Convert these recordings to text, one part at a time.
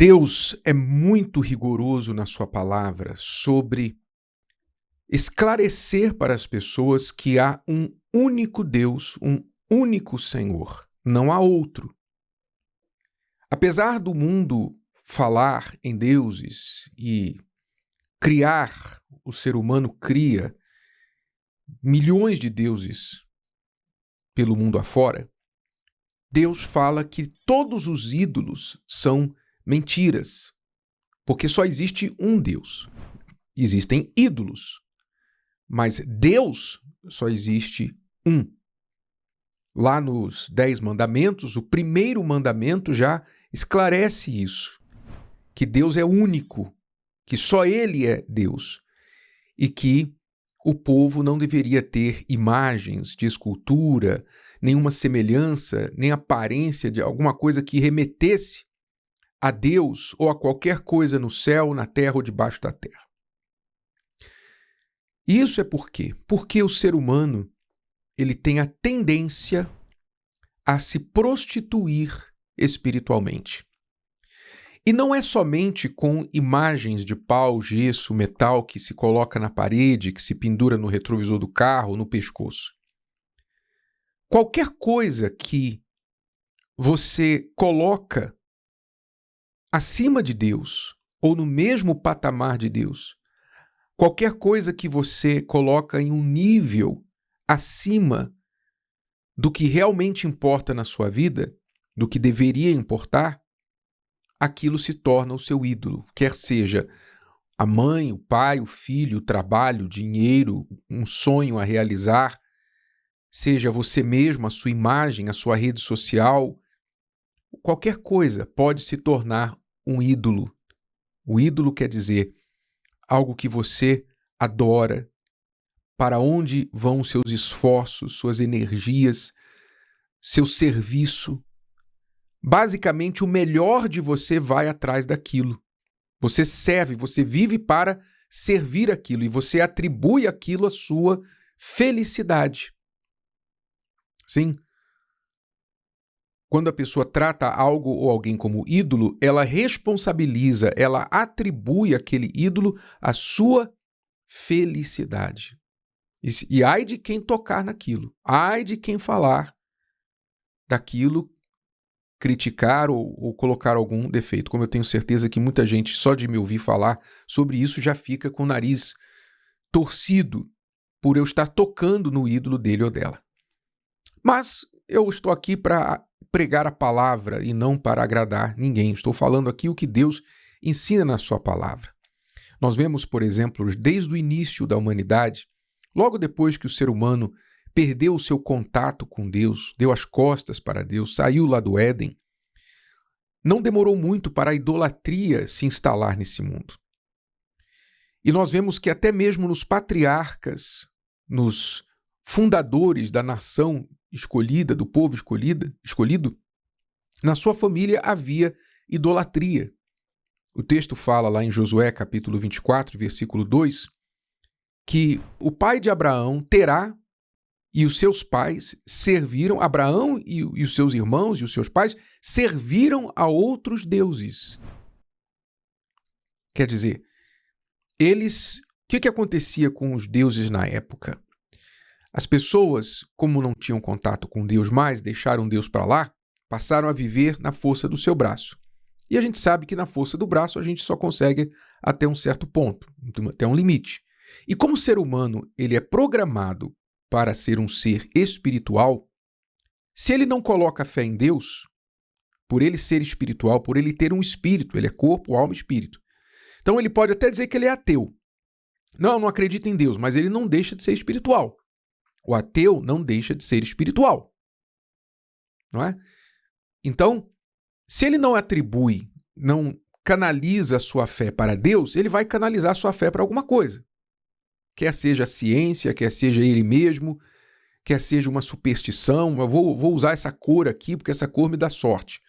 Deus é muito rigoroso na sua palavra sobre esclarecer para as pessoas que há um único Deus, um único Senhor, não há outro. Apesar do mundo falar em deuses e criar, o ser humano cria milhões de deuses pelo mundo afora, Deus fala que todos os ídolos são mentiras, porque só existe um Deus. Existem ídolos, mas Deus só existe um. Lá nos 10 mandamentos, o primeiro mandamento já esclarece isso, que Deus é único, que só Ele é Deus, e que o povo não deveria ter imagens de escultura, nenhuma semelhança, nem aparência de alguma coisa que remetesse a Deus ou a qualquer coisa no céu, na terra ou debaixo da terra. Isso é por quê? Porque o ser humano ele tem a tendência a se prostituir espiritualmente. E não é somente com imagens de pau, gesso, metal que se coloca na parede, que se pendura no retrovisor do carro, no pescoço. Qualquer coisa que você coloca acima de Deus ou no mesmo patamar de Deus, qualquer coisa que você coloca em um nível acima do que realmente importa na sua vida, do que deveria importar, aquilo se torna o seu ídolo, quer seja a mãe, o pai, o filho, o trabalho, o dinheiro, um sonho a realizar, seja você mesmo, a sua imagem, a sua rede social, qualquer coisa pode se tornar um ídolo. O ídolo quer dizer algo que você adora, para onde vão seus esforços, suas energias, seu serviço. Basicamente, o melhor de você vai atrás daquilo. Você serve, você vive para servir aquilo e você atribui aquilo à sua felicidade. Sim. Quando a pessoa trata algo ou alguém como ídolo, ela responsabiliza, ela atribui aquele ídolo à sua felicidade. E ai de quem tocar naquilo, ai de quem falar daquilo, criticar ou colocar algum defeito. Como eu tenho certeza que muita gente, só de me ouvir falar sobre isso, já fica com o nariz torcido por eu estar tocando no ídolo dele ou dela. Mas eu estou aqui para pregar a palavra e não para agradar ninguém. Estou falando aqui o que Deus ensina na sua palavra. Nós vemos, por exemplo, desde o início da humanidade, logo depois que o ser humano perdeu o seu contato com Deus, deu as costas para Deus, saiu lá do Éden, não demorou muito para a idolatria se instalar nesse mundo. E nós vemos que até mesmo nos patriarcas, nos fundadores da nação escolhida, do povo escolhido, na sua família havia idolatria. O texto fala lá em Josué, capítulo 24, versículo 2, que o pai de Abraão, Terá, e os seus pais serviram, Abraão e os seus irmãos e os seus pais serviram a outros deuses. Quer dizer, o que acontecia com os deuses na época? As pessoas, como não tinham contato com Deus mais, deixaram Deus para lá, passaram a viver na força do seu braço. E a gente sabe que na força do braço a gente só consegue até um certo ponto, até um limite. E como o ser humano ele é programado para ser um ser espiritual, se ele não coloca fé em Deus, por ele ser espiritual, por ele ter um espírito, ele é corpo, alma e espírito. Então ele pode até dizer que ele é ateu. Não acredita em Deus, mas ele não deixa de ser espiritual. O ateu não deixa de ser espiritual. Não é? Então, se ele não atribui, não canaliza a sua fé para Deus, ele vai canalizar a sua fé para alguma coisa. Quer seja a ciência, quer seja ele mesmo, quer seja uma superstição. Eu vou usar essa cor aqui porque essa cor me dá sorte.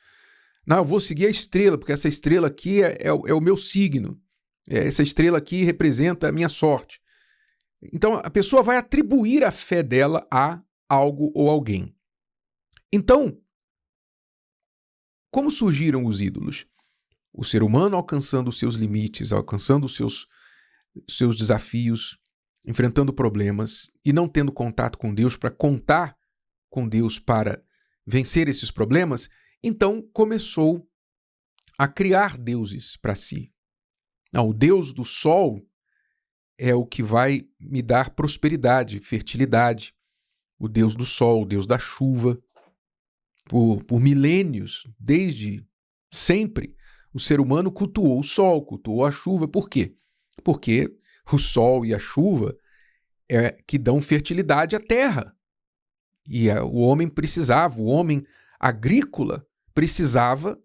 Não, eu vou seguir a estrela porque essa estrela aqui é o meu signo. Essa estrela aqui representa a minha sorte. Então, a pessoa vai atribuir a fé dela a algo ou alguém. Então, como surgiram os ídolos? O ser humano alcançando os seus limites, alcançando os seus desafios, enfrentando problemas e não tendo contato com Deus para contar com Deus para vencer esses problemas, então começou a criar deuses para si. Não, o Deus do sol é o que vai me dar prosperidade, fertilidade. O Deus do sol, o Deus da chuva. Por milênios, desde sempre, o ser humano cultuou o sol, cultuou a chuva. Por quê? Porque o sol e a chuva é que dão fertilidade à terra. E o homem precisava, o homem agrícola precisava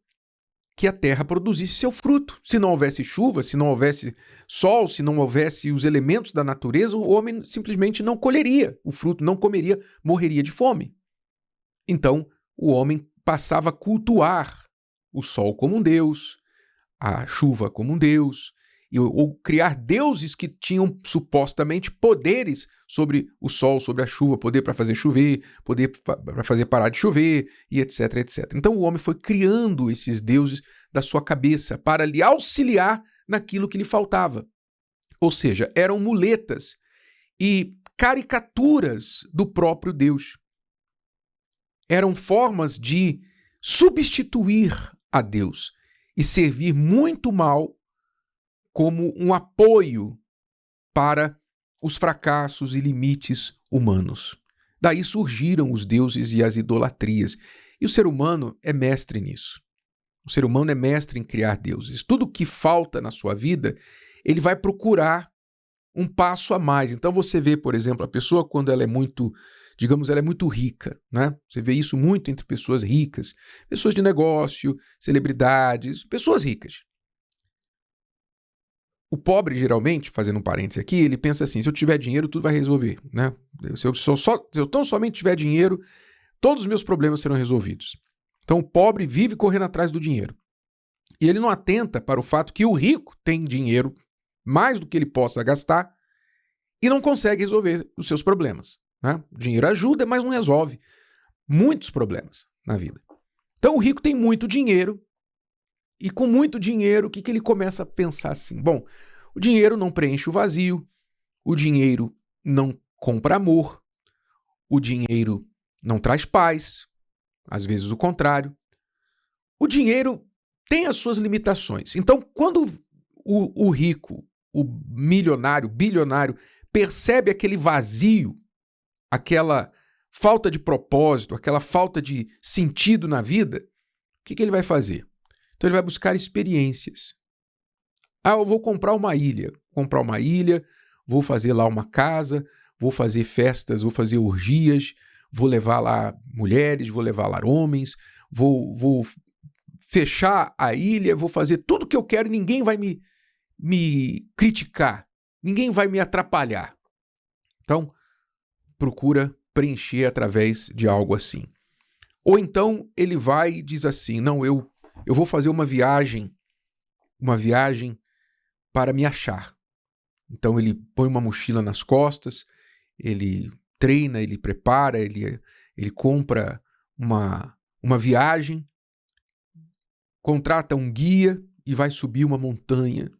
que a terra produzisse seu fruto. Se não houvesse chuva, se não houvesse sol, se não houvesse os elementos da natureza, o homem simplesmente não colheria o fruto, não comeria, morreria de fome. Então, o homem passava a cultuar o sol como um deus, a chuva como um deus, ou criar deuses que tinham supostamente poderes sobre o sol, sobre a chuva, poder para fazer chover, poder para fazer parar de chover, e etc, etc. Então o homem foi criando esses deuses da sua cabeça para lhe auxiliar naquilo que lhe faltava. Ou seja, eram muletas e caricaturas do próprio Deus. Eram formas de substituir a Deus e servir muito mal como um apoio para os fracassos e limites humanos. Daí surgiram os deuses e as idolatrias. E o ser humano é mestre nisso. O ser humano é mestre em criar deuses. Tudo que falta na sua vida, ele vai procurar um passo a mais. Então você vê, por exemplo, a pessoa quando ela é muito, digamos, ela é muito rica, né? Você vê isso muito entre pessoas ricas, pessoas de negócio, celebridades, pessoas ricas. O pobre, geralmente, fazendo um parênteses aqui, ele pensa assim, se eu tiver dinheiro, tudo vai resolver, né? Se eu tão somente tiver dinheiro, todos os meus problemas serão resolvidos. Então o pobre vive correndo atrás do dinheiro. E ele não atenta para o fato que o rico tem dinheiro mais do que ele possa gastar e não consegue resolver os seus problemas, né? O dinheiro ajuda, mas não resolve muitos problemas na vida. Então o rico tem muito dinheiro e com muito dinheiro, o que ele começa a pensar assim? Bom, o dinheiro não preenche o vazio, o dinheiro não compra amor, o dinheiro não traz paz, às vezes o contrário. O dinheiro tem as suas limitações. Então, quando o rico, o milionário, bilionário, percebe aquele vazio, aquela falta de propósito, aquela falta de sentido na vida, o que ele vai fazer? Então ele vai buscar experiências. Eu vou comprar uma ilha, vou fazer lá uma casa, vou fazer festas, vou fazer orgias, vou levar lá mulheres, vou levar lá homens, vou fechar a ilha, vou fazer tudo o que eu quero e ninguém vai me criticar, ninguém vai me atrapalhar. Então, procura preencher através de algo assim. Ou então ele vai e diz assim, não, eu vou fazer uma viagem para me achar. Então ele põe uma mochila nas costas, ele treina, ele prepara, ele compra uma viagem, contrata um guia e vai subir uma montanha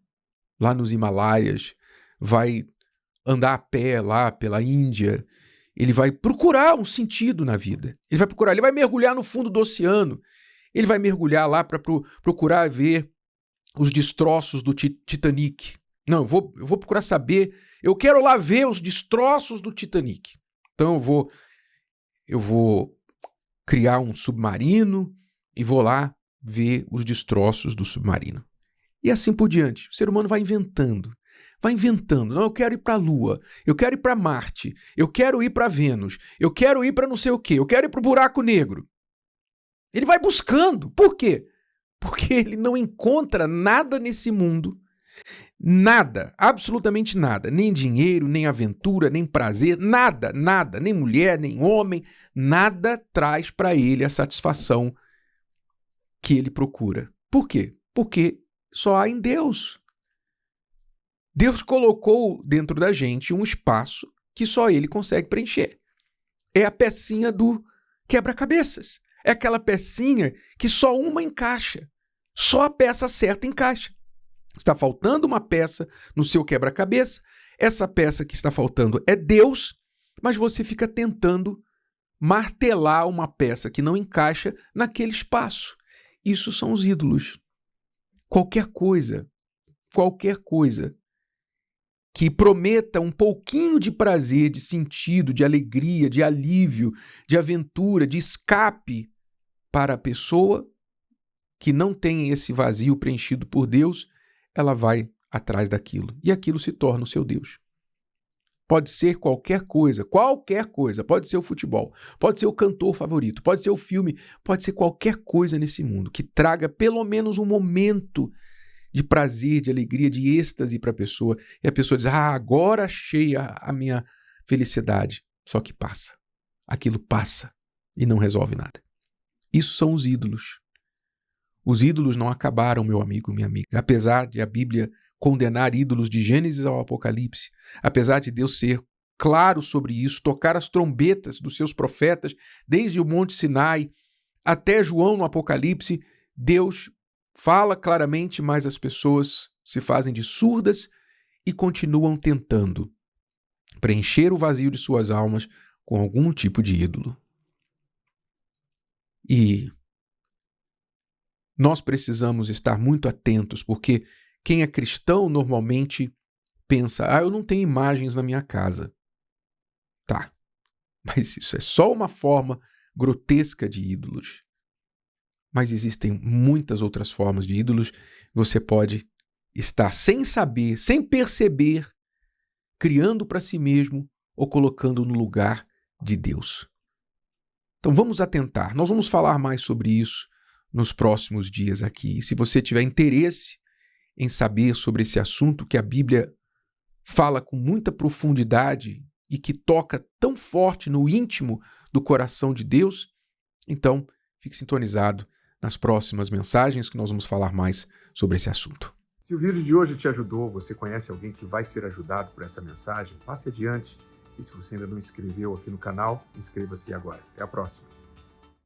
lá nos Himalaias, vai andar a pé lá pela Índia, ele vai procurar um sentido na vida. Ele vai mergulhar no fundo do oceano, ele vai mergulhar lá para procurar ver os destroços do Titanic. Não, eu vou procurar saber, eu quero lá ver os destroços do Titanic. Então eu vou criar um submarino e vou lá ver os destroços do submarino. E assim por diante. O ser humano vai inventando. Não, eu quero ir para a Lua, eu quero ir para Marte, eu quero ir para Vênus, eu quero ir para não sei o quê, eu quero ir para o buraco negro. Ele vai buscando. Por quê? Porque ele não encontra nada nesse mundo, nada, absolutamente nada, nem dinheiro, nem aventura, nem prazer, nada, nem mulher, nem homem, nada traz para ele a satisfação que ele procura. Por quê? Porque só há em Deus. Deus colocou dentro da gente um espaço que só ele consegue preencher. É a pecinha do quebra-cabeças. É aquela pecinha que só uma encaixa. Só a peça certa encaixa. Está faltando uma peça no seu quebra-cabeça, essa peça que está faltando é Deus, mas você fica tentando martelar uma peça que não encaixa naquele espaço. Isso são os ídolos. Qualquer coisa que prometa um pouquinho de prazer, de sentido, de alegria, de alívio, de aventura, de escape para a pessoa que não tem esse vazio preenchido por Deus, ela vai atrás daquilo. E aquilo se torna o seu Deus. Pode ser qualquer coisa, pode ser o futebol, pode ser o cantor favorito, pode ser o filme, pode ser qualquer coisa nesse mundo que traga pelo menos um momento de prazer, de alegria, de êxtase para a pessoa, e a pessoa diz, agora achei a minha felicidade. Só que passa. Aquilo passa e não resolve nada. Isso são os ídolos. Os ídolos não acabaram, meu amigo, minha amiga. Apesar de a Bíblia condenar ídolos de Gênesis ao Apocalipse, apesar de Deus ser claro sobre isso, tocar as trombetas dos seus profetas, desde o Monte Sinai até João no Apocalipse, Deus fala claramente, mas as pessoas se fazem de surdas e continuam tentando preencher o vazio de suas almas com algum tipo de ídolo. E nós precisamos estar muito atentos, porque quem é cristão normalmente pensa, eu não tenho imagens na minha casa. Tá, mas isso é só uma forma grotesca de ídolos. Mas existem muitas outras formas de ídolos. Você pode estar sem saber, sem perceber, criando para si mesmo ou colocando no lugar de Deus. Então vamos atentar. Nós vamos falar mais sobre isso nos próximos dias aqui. E se você tiver interesse em saber sobre esse assunto que a Bíblia fala com muita profundidade e que toca tão forte no íntimo do coração de Deus, então fique sintonizado nas próximas mensagens que nós vamos falar mais sobre esse assunto. Se o vídeo de hoje te ajudou, você conhece alguém que vai ser ajudado por essa mensagem, passe adiante. E se você ainda não inscreveu aqui no canal, inscreva-se agora. Até a próxima.